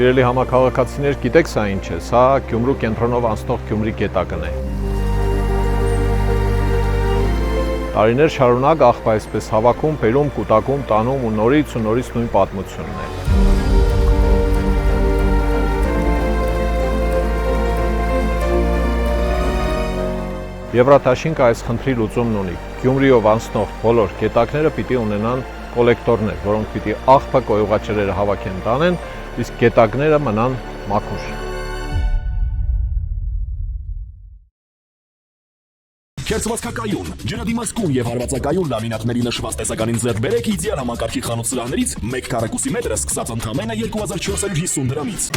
Սիրելի համաքաղաքացիներ, գիտեք սա ինչ է, սա Գյումրու կենտրոնով անցնող Գյումրի գետակն է։ Տարիներ շարունակ աղբա այսպես հավաքում, բերում, կուտակում, տանում ու նորից նույն պատմությունն է։ Եվրատաշինքը այս խնդրի լուծումն ունի։ Գյումրիով անցնող բոլոր գետակները պիտի ունենան կոլեկտորներ, որոնք պիտի աղբը կոյուղաճրերը հավաքեն տանեն, իսկ գետակները մնան մաքուր։ Քերծվածքակայուն, ջրադիմացկուն եւ հարվածակայուն լամինատների նշված տեսականին ձեռք բերեք իդեալ համակարգի խանութ սրահներից 1 քառակուսի մետրը սկսած ընդամենը 2450 դրամից։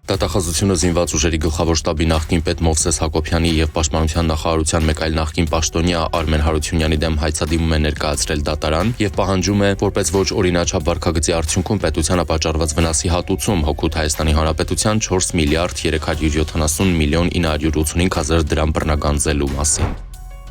Դատախազությունը զինված ուժերի գլխավոր շտաբի նախկին պետ Մովսես Հակոբյանի եւ Պաշտպանության նախարարության մեկ այլ նախկին պաշտոնյա Արմեն Հարությունյանի դեմ հայցադիմում է ներկայացրել դատարան եւ պահանջում է որպես ոչ օրինաչափ վարքագծի արդյունքում պետությանը պատճառված վնասի հատուցում հօգուտ Հայաստանի Հանրապետության 4 միլիարդ 370 միլիոն 985 հազար դրամ բռնագանձելու մասին։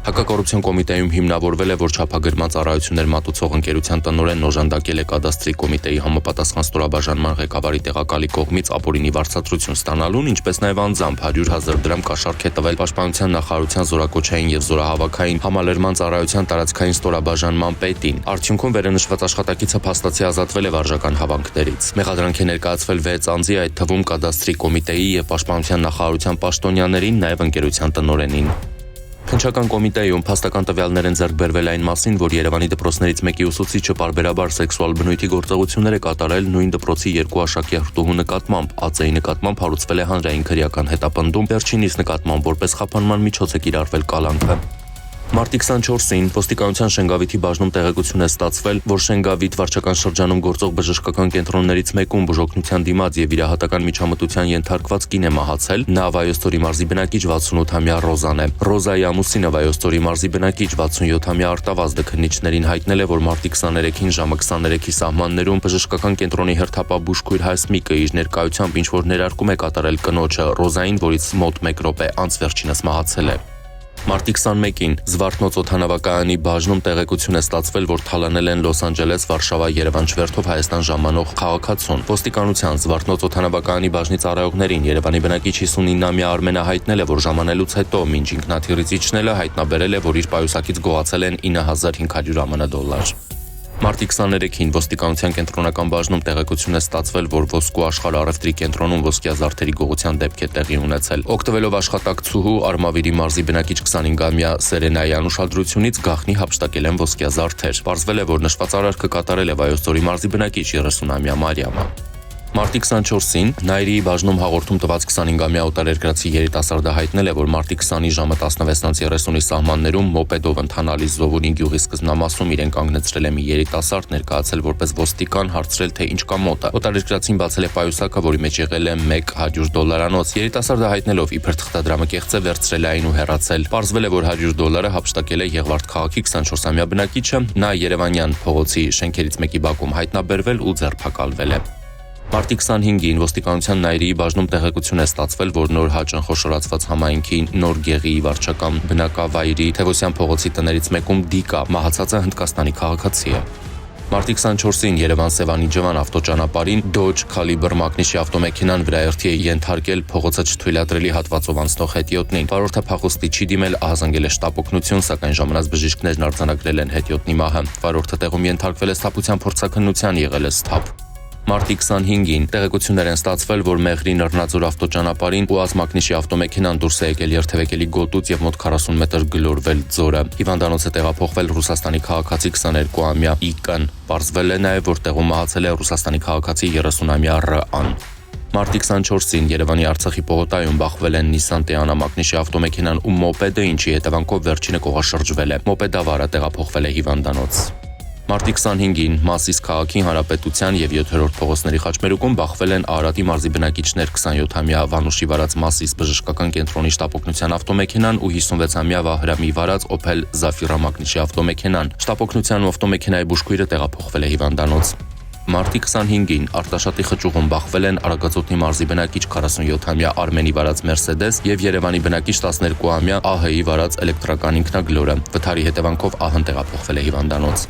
Հակակոռուպցիոն կոմիտեում հիմնավորվել է, որ չափագրման ծառայություններ մատուցող ընկերության տնօրենն օժանդակել է կադաստրի կոմիտեի համապատասխան ստորաբաժանման ղեկավարի տեղակալի կողմից ապօրինի վարձատրություն ստանալուն, ինչպես նաև անձամբ 100,000 դրամ կաշառք է տվել Պաշտպանության նախարարության զորակոչային եւ զորահավաքային համալրման ծառայության տարածքային ստորաբաժանման պետին։ Արդյունքում վերանշված աշխատակիցը փաստացի ազատվել է վարժական հավանքներից։ Մեղադրանք է ներկայացվել 6 անձի, այդ թվում կադաստրի կոմիտեի եւ Պաշտպանության նախարարության պաշտոնյաներին, նաև ընկերության տնօրենին։ Քննչական կոմիտեում փաստական տվյալներ են ձեռք բերվել այն մասին, որ Երևանի դպրոցներից մեկի ուսուցիչը պարբերաբար սեքսուալ բնույթի գործողություններ է կատարել նույն դպրոցի 2 աշակերտուհու նկատմամբ, ԱԾ-ի նկատմամբ հարուցվել է հանրային քրեական հետապնդում, վերջինիս նկատմամբ որպես խափանման միջոց է կիրառվել կալանքը։ Մարտի 24-ին ոստիկանության Շենգավիթի բաժնում տեղեկություն է ստացվել, որ Շենգավիթ վարչական շրջանում գործող բժշկական կենտրոններից մեկում բուժօգնության դիմաց եւ վիրահատական միջամտության ենթարկված կին է մահացել։ Նա Վայոց ձորի մարզի բնակիչ 68-ամյա Ռոզան է։ Ռոզայի ամուսինը Վայոց ձորի մարզի բնակիչ 67-ամյա Արտավազդը քննիչներին հայտնել է, որ մարտի 23-ին ժամը 23-ի սահմաններում բժշկական կենտրոնի հերթապահ բուժքույր Հասմիկը իր ներկայությամբ ինչ-որ ներարկում է կատարել կնոջը Ռոզային, որից մոտ 1 րոպե անց վերջինս մահացել է։ Մարտի 21-ին Զվարթնոց օդանավակայանի բաժնում տեղեկություն է ստացվել, որ թալանել են Լոս Անջելես, Վարշավա, Երևան չվերթով Հայաստան ժամանող քաղաքացուն։ Ոստիկանության Զվարթնոց օդանավակայանի բաժնի ծառայողներին Երևանի բնակիչ 59-ամյա Արմենը հայտնել է, որ ժամանելուց հետո մինչ ինքնաթիռից իջնելը հայտնաբերել է, որ իր պայուսակից գողացել են 9500 ԱՄՆ դոլար։ Մարտի 23-ին ոստիկանության կենտրոնական բաժնում տեղեկություն է ստացվել, որ Ոսկու աշխարհ առևտրի կենտրոնում ոսկյա զարդերի գողության դեպք է տեղի ունեցել։ Օգտվելով աշխատակցուհու Արմավիրի մարզի բնակիչ 25-ամյա Սերենայան ուշադրությունից գաղտնի հափշտակել են ոսկյա զարդեր։ Պարզվել է, որ նշված արարքը կատարել է Վայոց ձորի մարզի բնակիչ 30-ամյա Մարիամը։ Մարտի 24-ին Նայրիի բաժնում հաղորդում տված 25-ամյա օտարերկրացի երիտասարդը հայտնել է, որ մարտի 20-ի ժամը 16:30-ի սահմաններում մոպեդով ընթանալիս Զովունի գյուղի սկզբնամասում իրեն կանգնեցրել է մի երիտասարդ, ներկայացել որպես ոստիկան, հարցրել թե ինչ կա մոտը։ Օտարերկրացին բացել է պայուսակը, որի մեջ եղել է $100 Երիտասարդը հայտնելով իբր թղթադրամը կեղծ է վերցրել է այն ու հեռացել։ Պարզվել է, որ $100 հափշտակել է Եղվարդ քաղաքի 24-ամյա բնակիչը, նա Երևանյան փողոցի շենքերից մեկի բակում հայտնաբերվել ու ձերբակալվել է։ Մարտի 25-ին ոստիկանության Նայրիի բաժնում տեղեկություն է ստացվել, որ նոր հաճն խոշորացված համայնքի Նոր Գեղիի վարչական բնակավայրի Թևոսյան փողոցի տներից մեկում Դիկա մահացածը Հնդկաստանի քաղաքացի է։ Մարտի 24-ին Երևան-Սևանի Ջվան ավտոճանապարհին Dodge Caliber մակնիշի ավտոմեքենան վրաերթի է ենթարկել փողոցը չթույլատրելի հատվածով անցնող հետիոտնին։ Վարորդը փախուստի չի դիմել, ահազանգել է շտապօգնություն, սակայն ժամանած բժիշկներն արձանագրել են հետիոտնի մահը։ Վարորդը տեղում ենթարկվել է սթափության փորձաքննության, եղել է սթափ։ Մարտի 25-ին տեղեկություններ են ստացվել, որ Մեղրի Նռնաձոր ավտոճանապարհին ՈՒԱԶ մակնիշի ավտոմեքենան դուրս է եկել երթևեկելի գոտուց եւ մոտ 40 մետր գլորվել ձորը։ Հիվանդանոց է տեղափոխվել Ռուսաստանի քաղաքացի 22-ամյա Իկն։ Պարզվել է նաեւ, որ տեղում մահացել է Ռուսաստանի քաղաքացի 30-ամյա Ռ-ան։ Մարտի 24-ին Երևանի Արցախի պողոտայում բախվել են Nissan Teana մակնիշի ավտոմեքենան ու մոպեդը, ինչի հետևանքով վերջինը կողաշրջվել է։ Մոպեդավարը տեղափոխվել է հիվանդանոց։ Մարտի 25-ին Մասիս քաղաքի Հանրապետության եւ 7-րդ փողոցների խաչմերուկում բախվել են Արարատի մարզի բնակիչներ 27-ամյա Վանուշի վարած Մասիս բժշկական կենտրոնի շտապօգնության ավտոմեքենան ու 56-ամյա Վահրամի վարած Opel Zafira մակնիշի ավտոմեքենան։ Շտապօգնության ու ավտոմեքենայի բուժքույրը տեղափոխվել է հիվանդանոց։ Մարտի 25-ին Արտաշատի խճուղում բախվել են Արագածոտնի մարզի բնակիչ 47-ամյա Արմենի վարած Մերսեդես եւ Երևանի բնակիչ 12-ամյա ԱՀ-ի վարած էլեկտրական ինքնագլորը։ Վթարի հետևանքով ԱՀ-ն տեղափոխվել է հիվանդանոց։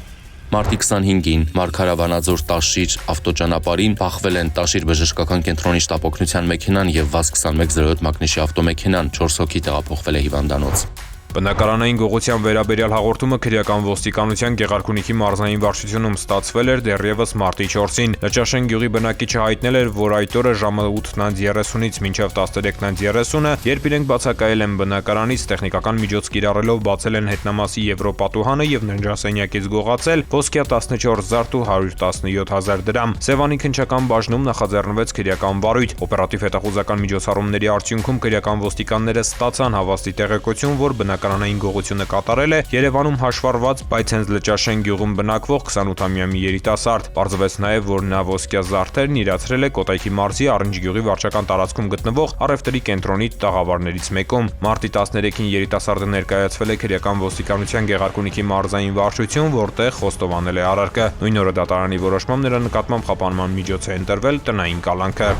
Մարտի 25-ին Մարգարավանաձոր Տաշիր ավտոճանապարհին բախվել են Տաշիր բժշկական կենտրոնի շտապօգնության մեքենան եւ ՎԱԶ-2107 մակնիշի ավտոմեքենան, 4 հոգի տեղափոխվել է հիվանդանոց։ Բնակարանային գողության վերաբերյալ հաղորդումը քրեական ոստիկանության Գեղարքունիքի մարզային վարչությունում ստացվել էր դեռևս մարտի 4-ին։ Լճաշեն գյուղի բնակիչը հայտնել էր, որ այդ օրը ժամը 8:30-ից մինչև 13:30, երբ իրենք բացակայել են բնակարանից, տեխնիկական միջոց կիրառելով բացել են հետնամասի Եվրոպատուհանը եւ ննջասենյակից գողացել ոսկյա 14 զարդ ու 117,000 դրամ։ Սևանի քննչական բաժնում նախաձեռնվեց քրեական վարույթ։ Օպերատիվ հետախուզական միջոցառումների արդյունքում քրեական ոստիկանները ստացան հավաստի տեղեկություն, որ բնակարանային գողությունը կատարել է Երևանում հաշվառված, բայց հենց Լճաշեն գյուղում բնակվող 28-ամյա մի երիտասարդ։ Պարզվեց նաև, որ նա ոսկյա զարդերն իրացրել է Կոտայքի մարզի Առնջ գյուղի վարչական տարածքում գտնվող առևտրի կենտրոնի տաղավարներից մեկում։ Մարտի 13-ին երիտասարդը ներկայացվել է քրեական ոստիկանության Գեղարքունիքի մարզային վարչություն, որտեղ խոստովանել է արարքը։ Նույն օրը դատարանի որոշմամբ նրա նկատմամբ խափանման միջոց է ընտրվել տնային կալանքը։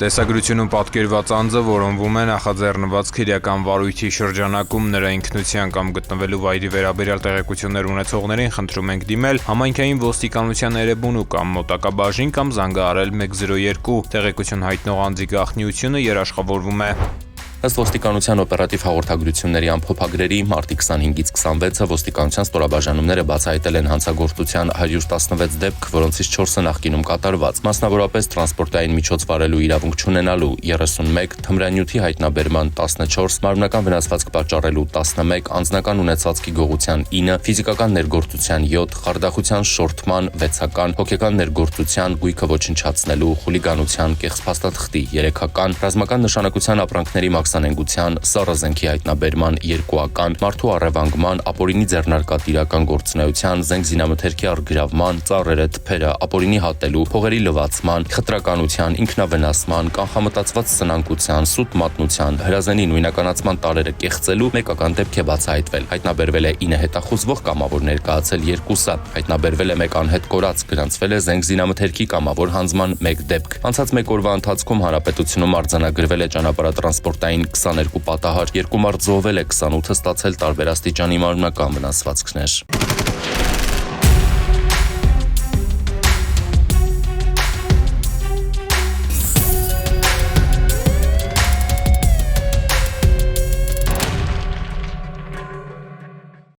Տեսագրությունում պատկերված անձը որոնվում է նախաձեռնված քրեական վարույթի շրջանակում նրա ինքնության կամ գտնվելու վայրի վերաբերյալ տեղեկություններ ունեցողներին խնդրում ենք դիմել համայնքային ոստիկանության Էրեբունու կամ մոտակա բաժին կամ զանգահարել 102, տեղեկություն հայտնող անձի գաղտնիությունը երաշխավորվում է։ Ըստ ոստիկանության օպերատիվ հաղորդագրությունների ամփոփագրերի մարտի 25-ից 26-ը ոստիկանության ստորաբաժանումները բացահայտել են հանցագործության 116 դեպք, որոնցից 4-ը նախկինում կատարված, մասնավորապես տրանսպորտային միջոց վարելու իրավունք չունենալու 31, թմրանյութի հայտնաբերման 14, մարմնական վնասվածք պատճառելու 11, անձնական ունեցվածքի գողության 9, ֆիզիկական ներգործության 7, խարդախության շորթման 6-ական, հոգեկան ներգործության, գույքը ոչնչացնելու, խուլիգանության, կեղծփաստաթղթի 3-ական, ռազմական նշանակության ապրանքների Սանենգության, սառազենքի հայտնաբերման 2-ական, մարդու առևանգման, ապօրինի ձեռնարկատիրական գործունեության, զենք զինամթերքի առգրավման, ծառերը, թփերը, ապօրինի հատելու, փողերի լվացման, խտրականության, ինքնավնասման, կանխամտածված սնանկության, սուտ մատնության, հրազենի նույնականացման տարրերը կեղծելու 1-ական դեպք է բացահայտվել։ Հայտնաբերվել է 9 հետախուզվող կամավոր ներկայացել 2-ը, հայտնաբերվել է 1 անհետ կորած, գրանցվել է զենք զինամթերքի կամավոր հանձնման 1 դեպք։ Անցած 1 օրվա ընթացքում հանրապետությունում արձանագրվել է ճանապարհատրանսպորտային 22 պատահար, 2 մարդ զոհվել է, 28-ը ստացել տարբեր աստիճանի մարմնական վնասվածքներ։